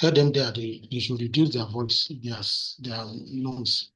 Tell them that they should reduce their voice, their lungs.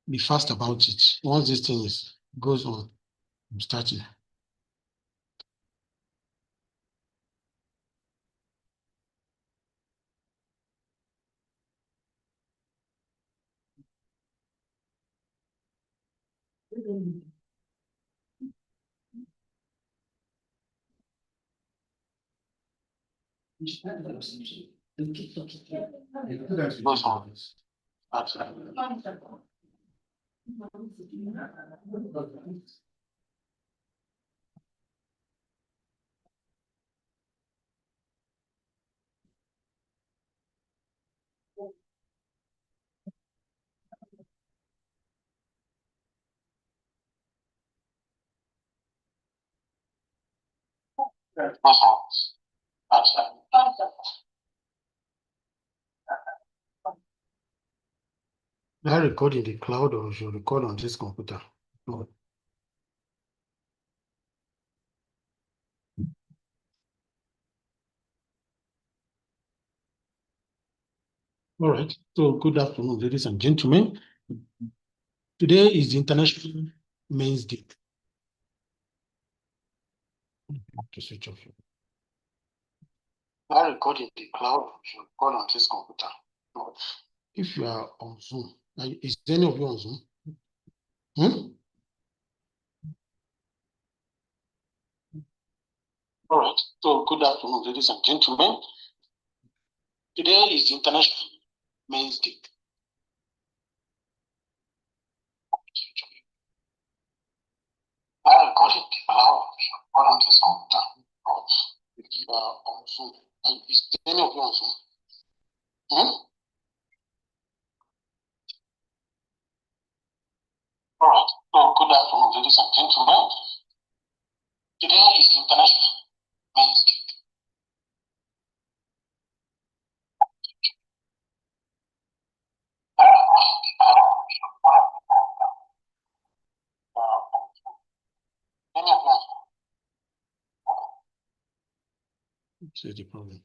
Be fast about it. Once this thing goes on, I'm starting. I record in the cloud or should record on this computer? No. All right. So good afternoon, ladies and gentlemen. Today is the International Men's Day. To switch off. I record in the cloud or should record on this computer? No. If you are on Zoom, is any of you on Zoom? All right. So good afternoon, ladies and gentlemen. Today is the International Men's Day. I record in the cloud or should record on this computer? No. If you are on Zoom, is any of you on Zoom? All right. So good afternoon, ladies and gentlemen. Today is the International Men's Day. What's the problem?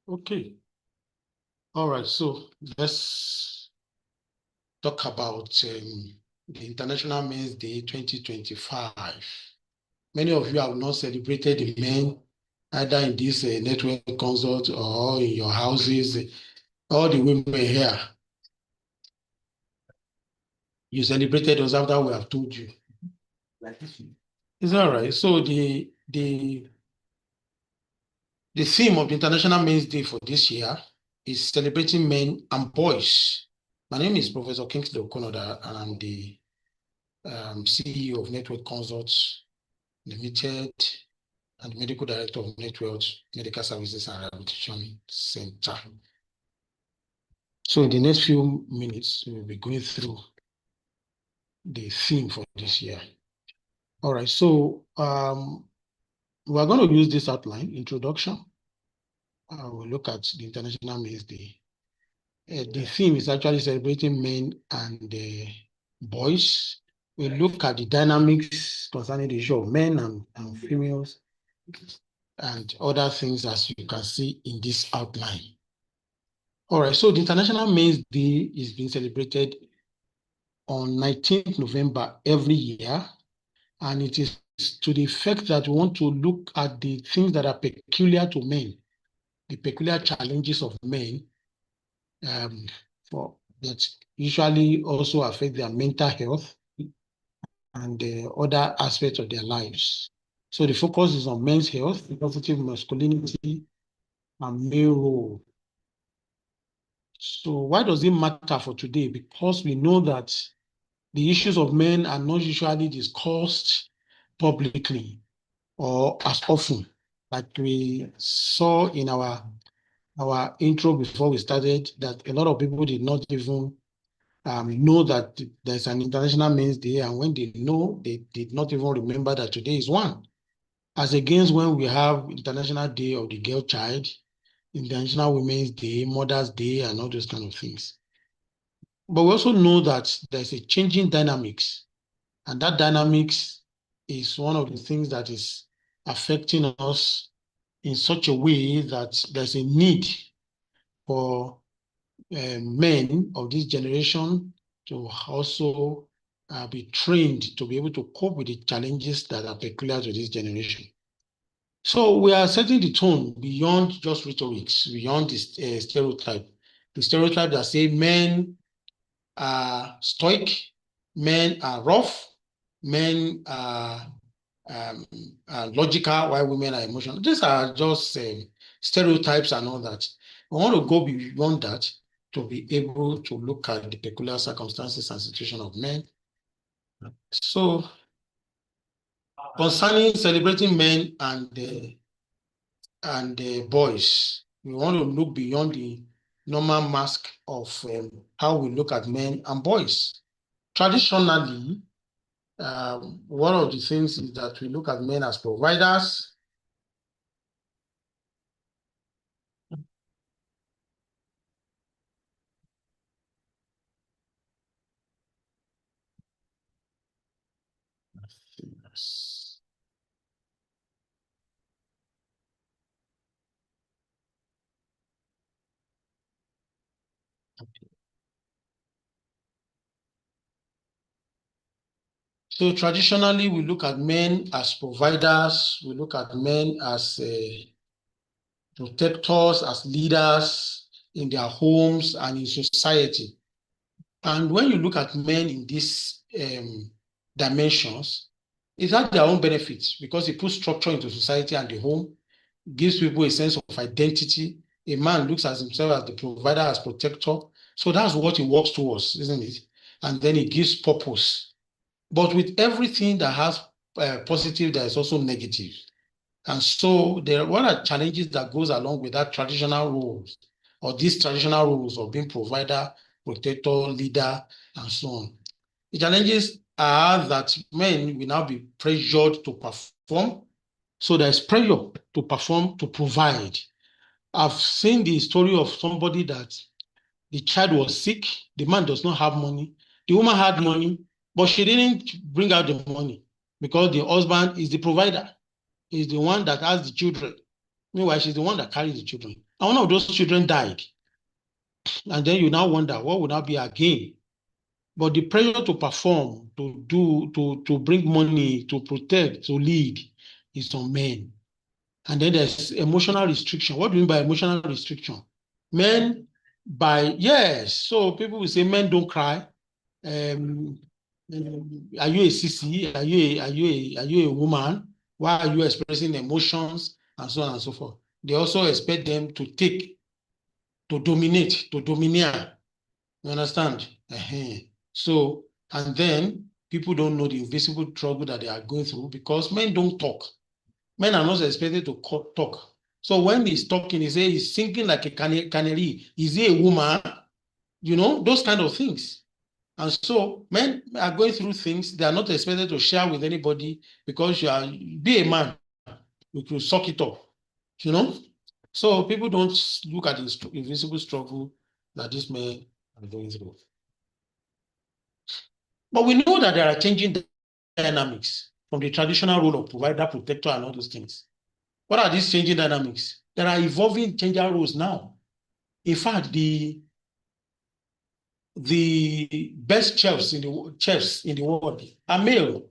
Okay. All right. So let's talk about the International Men's Day 2025. Many of you have not celebrated the men either in this Netwealth consult or in your houses. All the women here, you celebrated us after we have told you. Is that right? So the theme of the International Men's Day for this year is celebrating men and boys. My name is Professor Kingsley Okonoda, and I'm the CEO of Netwealth Consults Limited and Medical Director of Netwealth Medical Services and Rehabilitation Center. So in the next few minutes, we'll be going through the theme for this year. All right, so we're going to use this outline, introduction. We'll look at the International Men's Day. The theme is actually celebrating men and boys. We look at the dynamics concerning the issue of men and females and other things as you can see in this outline. All right, so the International Men's Day is being celebrated on 19th November every year, and it is to the effect that we want to look at the things that are peculiar to men, the peculiar challenges of men, for that usually also affect their mental health and other aspects of their lives. So the focus is on men's health, positive masculinity, and male role. So why does it matter for today? Because we know that the issues of men are not usually discussed publicly or as often, like we saw in our intro before we started, that a lot of people did not even know that there's an International Men's Day, and when they know, they did not even remember that today is one. As against when we have International Day of the Girl Child, International Women's Day, Mother's Day, and all those kind of things. But we also know that there's a changing dynamics, and that dynamics is one of the things that is affecting us in such a way that there's a need for men of this generation to also be trained to be able to cope with the challenges that are peculiar to this generation. So we are setting the tone beyond just rhetorics, beyond this stereotype. The stereotype that say men are stoic, men are rough, men are logical, while women are emotional. These are just stereotypes and all that. We want to go beyond that to be able to look at the peculiar circumstances and situation of men. So, concerning celebrating men and boys, we want to look beyond the normal mask of how we look at men and boys. Traditionally, one of the things is that we look at men as providers. So traditionally, we look at men as providers, we look at men as protectors, as leaders in their homes and in society. And when you look at men in these dimensions, it has their own benefits because it puts structure into society and the home, gives people a sense of identity. A man looks at himself as the provider, as protector. So that's what he works towards, isn't it? And then it gives purpose. But with everything that has positive, there is also negative. And so what are challenges that goes along with that traditional roles or these traditional roles of being provider, protector, leader, and so on. The challenges are that men will now be pressured to perform. So there's pressure to perform, to provide. I've seen the story of somebody that the child was sick, the man does not have money. The woman had money, but she didn't bring out the money because the husband is the provider. He's the one that has the children. Meanwhile, she's the one that carries the children. And one of those children died. And then you now wonder what would now be her gain. But the pressure to perform, to bring money, to protect, to lead is on men. And then there's emotional restriction. What do you mean by emotional restriction? Men yes. So people will say men don't cry. Are you a sissy? Are you a woman? Why are you expressing emotions and so on and so forth? They also expect them to take, to dominate, to domineer. You understand? So, and then people don't know the invisible struggle that they are going through because men don't talk. Men are not expected to talk. So when he's talking, he's singing like a canary. Is he a woman? You know, those kind of things. And so men are going through things they are not expected to share with anybody because be a man, you could suck it up, you know? So people don't look at the invisible struggle that these men are going through. But we know that there are changing dynamics from the traditional role of provider, protector, and all those things. What are these changing dynamics? There are evolving gender roles now. In fact, the best chefs in the world are male.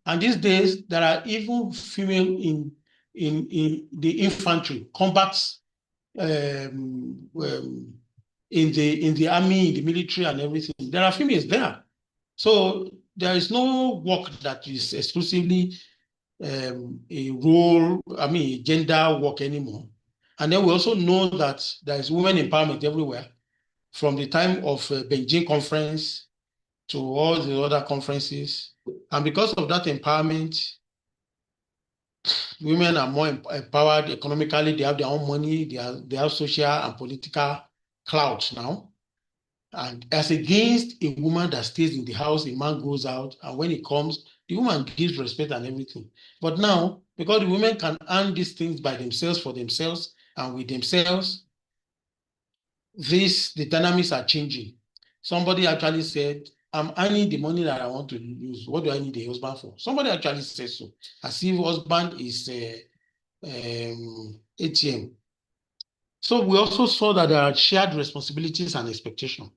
And these days, there are even female in the infantry, combat, in the army, in the military, and everything. There are females there. So there is no work that is exclusively a role, a gender work anymore. And then we also know that there is women empowerment everywhere, from the time of Beijing conference to all the other conferences. And because of that empowerment, women are more empowered economically. They have their own money. They have social and political clout now. And as against a woman that stays in the house, a man goes out, and when he comes, the woman gives respect and everything. But now, because the women can earn these things by themselves, for themselves, and with themselves, the dynamics are changing. Somebody actually said, I'm earning the money that I want to use. What do I need a husband for? Somebody actually said so, as if husband is ATM. So we also saw that there are shared responsibilities and expectations.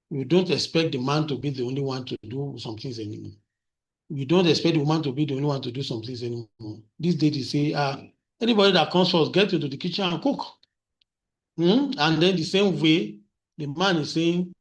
We don't expect the man to be the only one to do some things anymore. We don't expect the woman to be the only one to do some things anymore. These days they say, anybody that comes first, get into the kitchen and cook. And then the same way, the man is saying,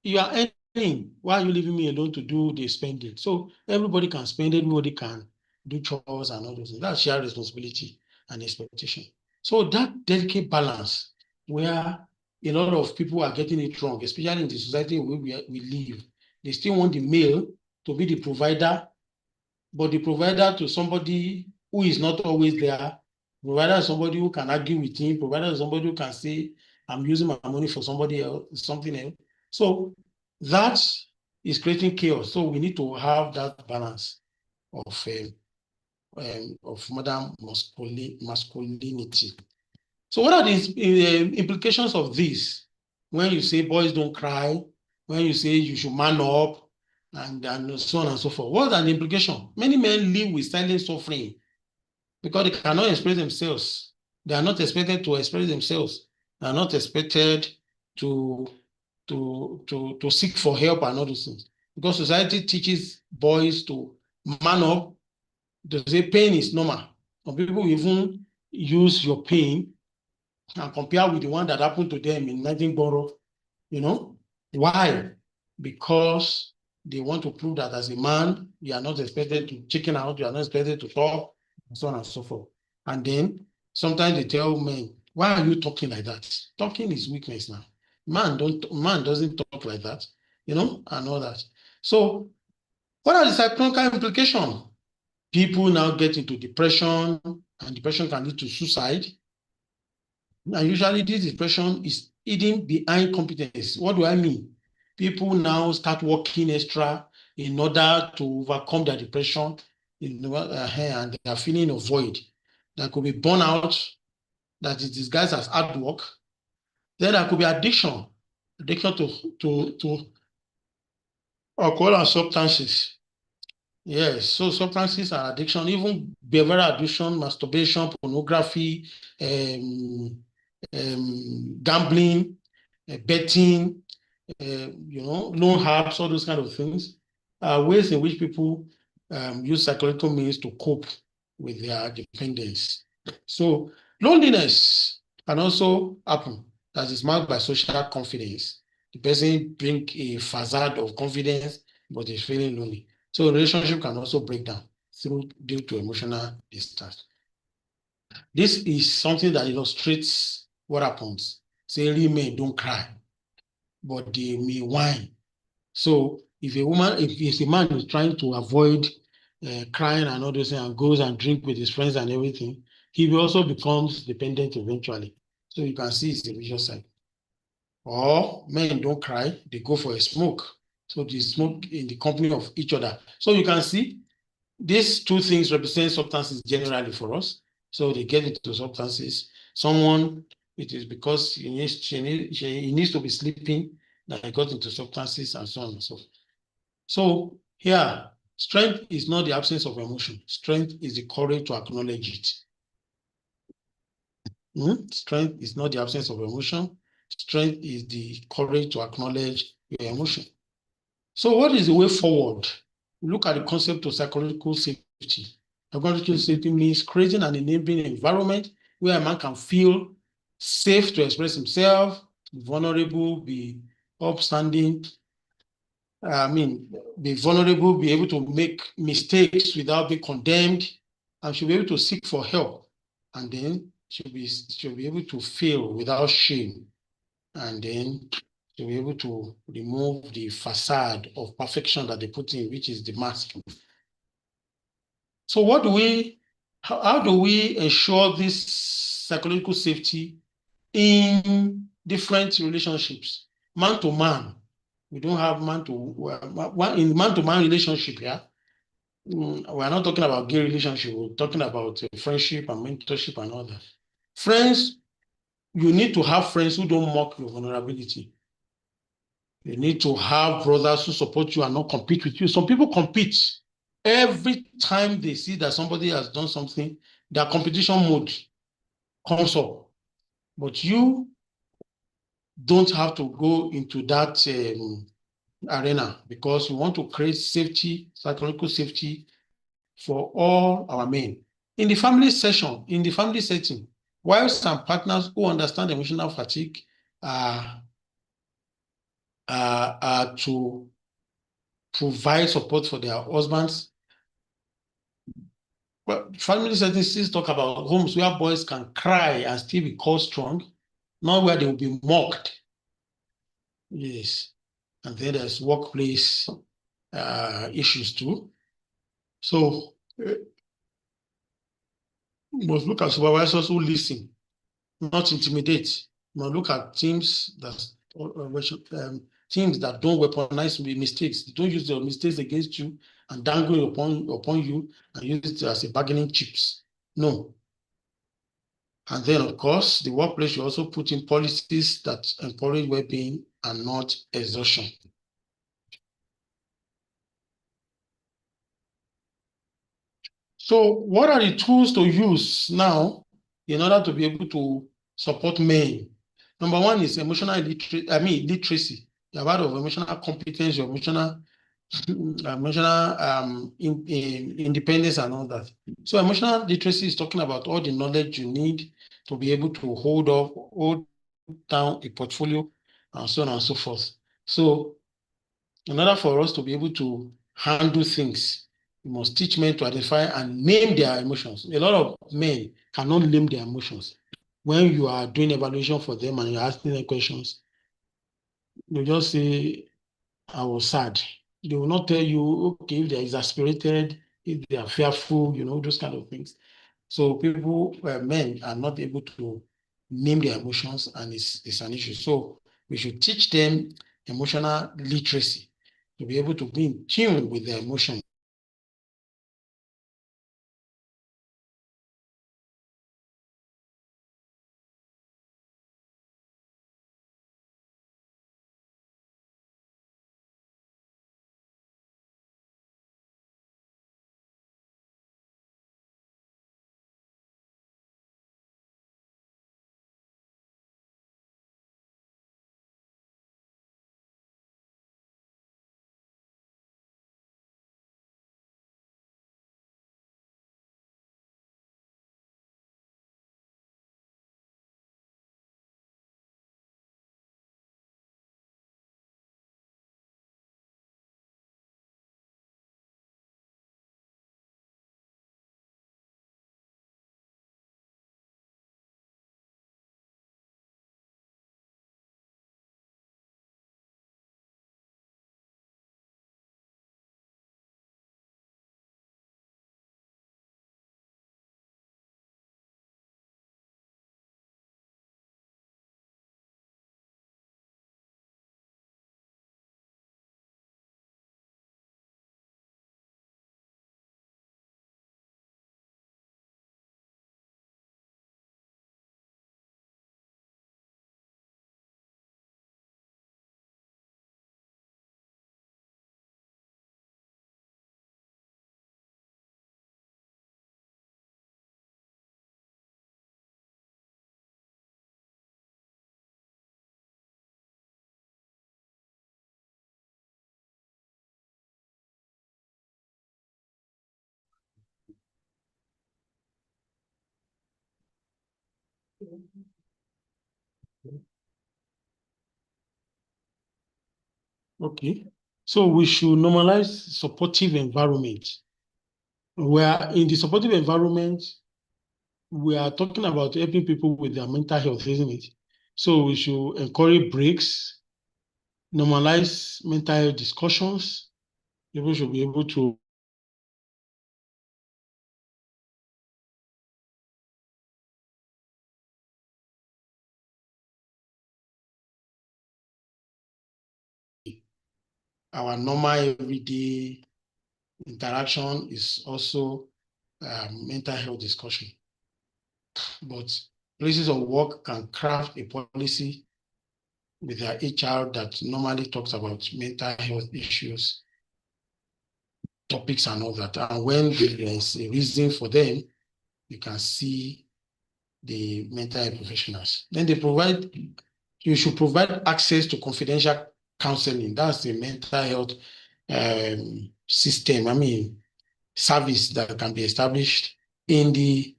you are earning, why are you leaving me alone to do the spending? So everybody can spend, everybody can do chores and all those things. That's shared responsibility and expectation. So that delicate balance where a lot of people are getting it wrong, especially in the society where we live. They still want the male to be the provider, but the provider to somebody who is not always there. Provider is somebody who can argue with him. Provider is somebody who can say, I'm using my money for somebody else, something else. So that is creating chaos. So we need to have that balance of modern masculinity. So what are the implications of this? When you say boys don't cry, when you say you should man up, and so on and so forth. What are the implications? Many men live with silent suffering because they cannot express themselves. They are not expected to express themselves. They are not expected to seek for help and all those things. Because society teaches boys to man up, to say pain is normal. Some people even use your pain and compare with the one that happened to them in Nightingale. Why? Because they want to prove that as a man, you are not expected to chicken out, you are not expected to talk, and so on and so forth. And then sometimes they tell men, why are you talking like that? Talking is weakness now. Man doesn't talk like that, and all that. So what are the psychological implications? People now get into depression, and depression can lead to suicide. And usually this depression is hidden behind competence. What do I mean? People now start working extra in order to overcome their depression, and they are feeling a void. There could be burnout that is disguised as hard work. Then there could be addiction to alcohol and substances. Yes, so substances are addiction, even behavioral addiction, masturbation, pornography, gambling, betting, loan apps, all those kind of things are ways in which people use psychological means to cope with their dependence. So loneliness can also happen, that is marked by social confidence. The person brings a facade of confidence, but is feeling lonely. So relationship can also break down due to emotional distance. This is something that illustrates what happens. Say real men don't cry, but they may whine. So if a man is trying to avoid crying and all those things and goes and drink with his friends and everything, he will also becomes dependent eventually. So you can see it's a vicious cycle. Or men don't cry, they go for a smoke. So they smoke in the company of each other. So you can see these two things represent substances generally for us. So they get into substances. Someone, it is because he needs to be sleeping that he got into substances and so on and so forth. So here, strength is not the absence of emotion. Strength is the courage to acknowledge it. Strength is not the absence of emotion. Strength is the courage to acknowledge your emotion. So what is the way forward look at the concept of psychological safety. Psychological safety means creating an enabling environment where a man can feel safe to express himself, vulnerable, be upstanding, be vulnerable, be able to make mistakes without being condemned, and should be able to seek for help. And then should be able to fail without shame. And then she'll be able to remove the facade of perfection that they put in, which is the mask. So how do we ensure this psychological safety in different relationships? Man to man. We don't have in man-to-man relationship, yeah. We're not talking about gay relationship. We're talking about friendship and mentorship and all that. Friends, you need to have friends who don't mock your vulnerability. You need to have brothers who support you and not compete with you. Some people compete. Every time they see that somebody has done something, their competition mode comes up. But you don't have to go into that arena, because we want to create safety, psychological safety for all our men. In the family setting, wives and partners who understand emotional fatigue are to provide support for their husbands. Well, family settings still talk about homes where boys can cry and still be called strong, not where they will be mocked. Yes. And then there's workplace issues too. So we must look at supervisors who listen, not intimidate. We must look at teams that don't weaponize mistakes. They don't use their mistakes against you and dangle upon you and use it as a bargaining chips. No. And then, of course, the workplace should also put in policies that encourage well-being and not exhaustion. So what are the tools to use now in order to be able to support men? Number one is literacy. You have heard of emotional competence, your emotional independence and all that. So emotional literacy is talking about all the knowledge you need to be able to hold down a portfolio and so on and so forth. So in order for us to be able to handle things, we must teach men to identify and name their emotions. A lot of men cannot name their emotions. When you are doing evaluation for them and you're asking them questions, they just say, I was sad. They will not tell you, okay, if they're exasperated, if they are fearful, those kind of things. So men are not able to name their emotions, and it's an issue. So we should teach them emotional literacy to be able to be in tune with their emotions. Okay. So we should normalize supportive environment. Where in the supportive environment, we are talking about helping people with their mental health, isn't it? So we should encourage breaks, normalize mental health discussions. People should be able to our normal everyday interaction is also mental health discussion. But places of work can craft a policy with their HR that normally talks about mental health issues, topics, and all that. And when there is a reason for them, you can see the mental health professionals. Then you should provide access to confidential counseling. That's the mental health system, service that can be established in the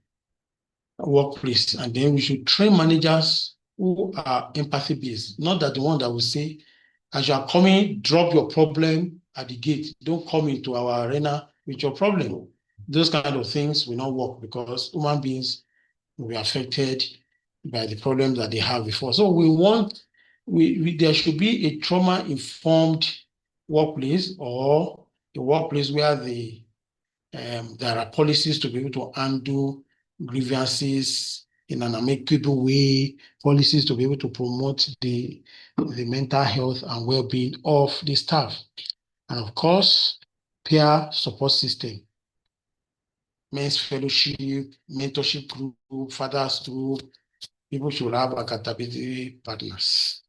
workplace. And then we should train managers who are empathy based, not that the one that will say, as you are coming, drop your problem at the gate. Don't come into our arena with your problem. Those kind of things will not work because human beings will be affected by the problems that they have before. So there should be a trauma-informed workplace, or a workplace where there are policies to be able to handle grievances in an amicable way, policies to be able to promote the mental health and well-being of the staff. And of course, peer support system, men's fellowship, mentorship group, fathers group. People should have accountability partners.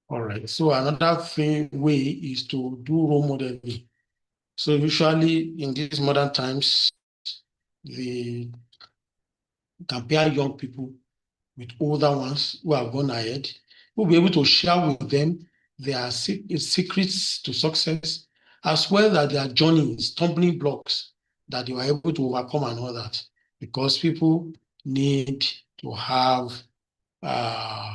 All right. So another way is to do role modeling. So usually in these modern times, they compare young people with older ones who have gone ahead, who will be able to share with them their secrets to success, as well as their journeys, stumbling blocks that they were able to overcome and all that. Because people need to have uh,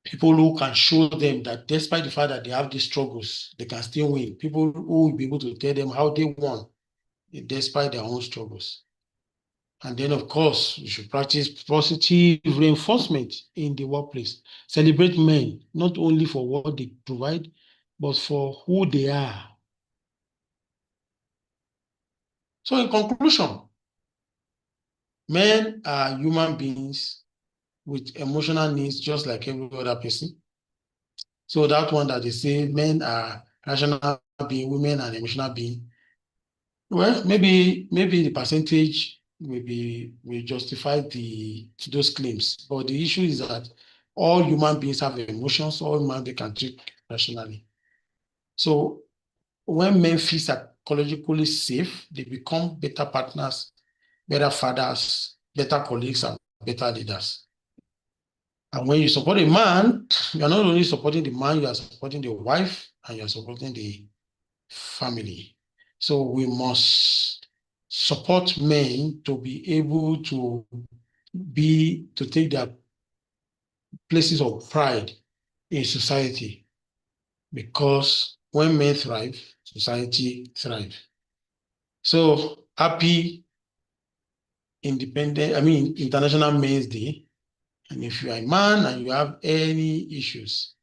people who can show them that despite the fact that they have these struggles, they can still win. People who will be able to tell them how they won despite their own struggles. And then, of course, we should practice positive reinforcement in the workplace. Celebrate men, not only for what they provide, but for who they are. So, in conclusion, men are human beings with emotional needs just like every other person. So, that one that they say men are rational being, women are emotional being. Well, maybe the percentage will justify those claims, but the issue is that all human beings have emotions. All human beings can think rationally. So when men feel psychologically safe, they become better partners, better fathers, better colleagues, and better leaders. And when you support a man, you are not only supporting the man, you are supporting the wife, and you are supporting the family. So we must support men to be able to take their places of pride in society, because when men thrive, society thrive. So happy International Men's Day. And if you are a man and you have any issues,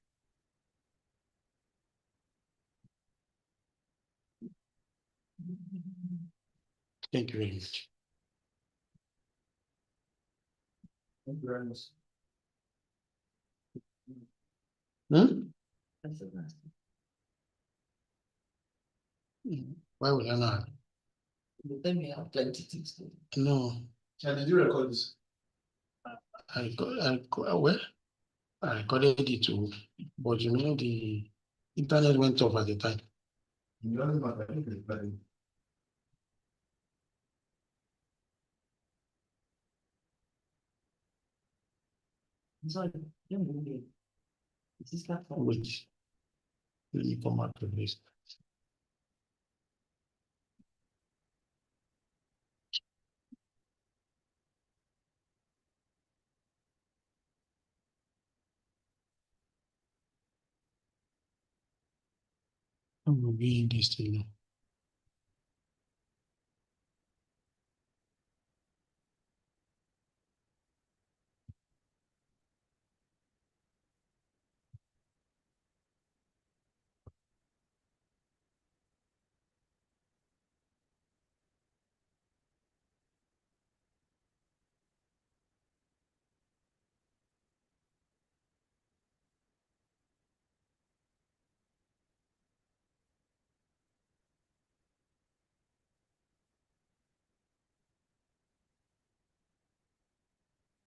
thank you very much. Thank you very much. Hmm? Why would I not? You tell me I have plenty things to do. No. Did you record this? Well, I recorded it too, but the internet went off at the time. You don't know about it. Sorry, this not which let me come out of this. will be in this thing now.